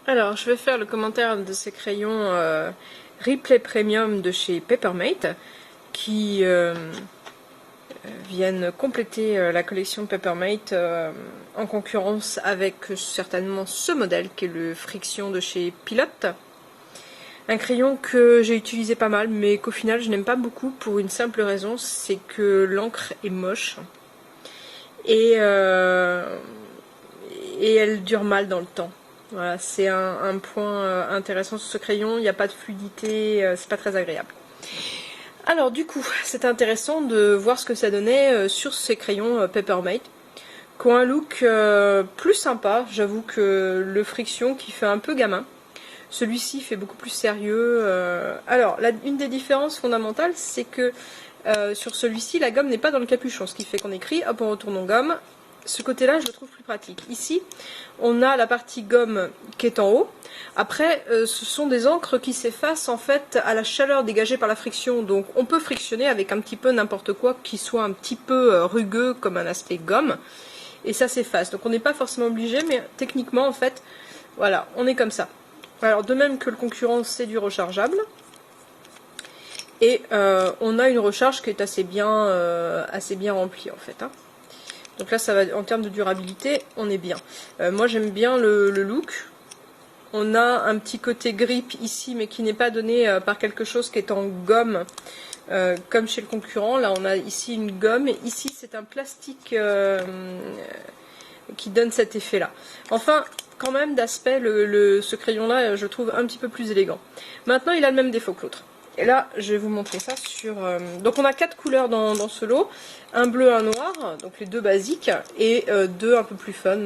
Alors, je vais faire le commentaire de ces crayons Replay Premium de chez Papermate qui viennent compléter la collection Papermate en concurrence avec certainement ce modèle qui est le Friction de chez Pilot. Un crayon que j'ai utilisé pas mal mais qu'au final je n'aime pas beaucoup pour une simple raison, c'est que l'encre est moche et elle dure mal dans le temps. Voilà, c'est un point intéressant sur ce crayon, il n'y a pas de fluidité, c'est pas très agréable. Alors du coup, c'est intéressant de voir ce que ça donnait sur ces crayons Papermate, qui ont un look plus sympa. J'avoue que le Friction qui fait un peu gamin, celui-ci fait beaucoup plus sérieux. Alors, une des différences fondamentales, c'est que sur celui-ci, la gomme n'est pas dans le capuchon, ce qui fait qu'on écrit, hop, on retourne en gomme. Ce côté-là, je le trouve plus pratique. Ici, on a la partie gomme qui est en haut. Après, ce sont des encres qui s'effacent en fait à la chaleur dégagée par la friction. Donc, on peut frictionner avec un petit peu n'importe quoi qui soit un petit peu rugueux comme un aspect gomme. Et ça s'efface. Donc, on n'est pas forcément obligé, mais techniquement, en fait, voilà, on est comme ça. Alors, de même que le concurrent, c'est du rechargeable. Et on a une recharge qui est assez bien remplie, en fait, hein. Donc là, ça va, en termes de durabilité, on est bien. Moi, j'aime bien le look. On a un petit côté grip ici, mais qui n'est pas donné par quelque chose qui est en gomme, comme chez le concurrent. Là, on a ici une gomme, et ici, c'est un plastique qui donne cet effet-là. Enfin, quand même, d'aspect, ce crayon-là, je le trouve un petit peu plus élégant. Maintenant, il a le même défaut que l'autre. Et là, je vais vous montrer ça sur... Donc on a 4 couleurs dans ce lot. Un bleu, un noir, donc les deux basiques, et deux un peu plus fun,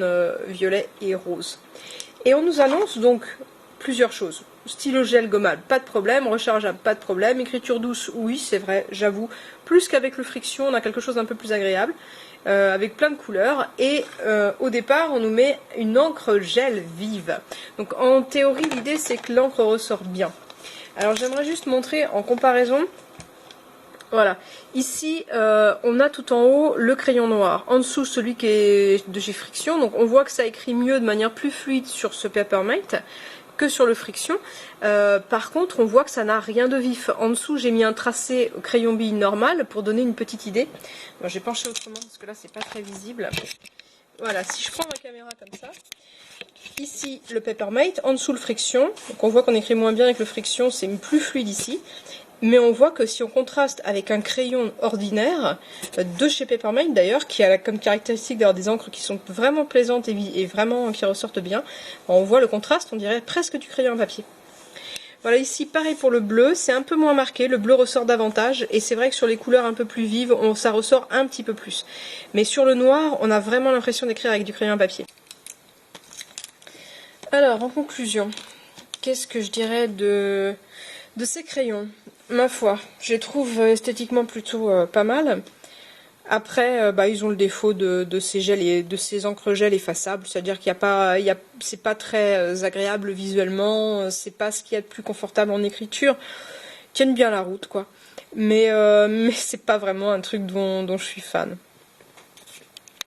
violet et rose. Et on nous annonce donc plusieurs choses. Stylo gel gommable, pas de problème. Rechargeable, pas de problème. Écriture douce, oui, c'est vrai, j'avoue. Plus qu'avec le Friction, on a quelque chose d'un peu plus agréable, avec plein de couleurs. Et au départ, on nous met une encre gel vive. Donc en théorie, l'idée, c'est que l'encre ressort bien. Alors j'aimerais juste montrer en comparaison, voilà, ici on a tout en haut le crayon noir, en dessous celui qui est de chez Friction, donc on voit que ça écrit mieux de manière plus fluide sur ce Papermate que sur le Friction. Par contre on voit que ça n'a rien de vif. En dessous j'ai mis un tracé au crayon bille normal pour donner une petite idée. Bon, j'ai penché autrement parce que là c'est pas très visible. Voilà, si je prends ma caméra comme ça, ici le Papermate, en dessous le Friction, donc on voit qu'on écrit moins bien avec le Friction, c'est plus fluide ici, mais on voit que si on contraste avec un crayon ordinaire, de chez Papermate d'ailleurs, qui a comme caractéristique d'avoir des encres qui sont vraiment plaisantes et vraiment qui ressortent bien, on voit le contraste, on dirait presque du crayon à papier. Voilà, ici pareil pour le bleu, c'est un peu moins marqué, le bleu ressort davantage, et c'est vrai que sur les couleurs un peu plus vives, ça ressort un petit peu plus. Mais sur le noir, on a vraiment l'impression d'écrire avec du crayon à papier. Alors, en conclusion, qu'est-ce que je dirais de ces crayons? Ma foi, je les trouve esthétiquement plutôt pas mal. Après, ils ont le défaut de ces gels et de ces encres gel effaçables, c'est-à-dire qu'il y a pas, c'est pas très agréable visuellement, c'est pas ce qu'il y a de plus confortable en écriture. Ils tiennent bien la route, quoi. Mais c'est pas vraiment un truc dont je suis fan.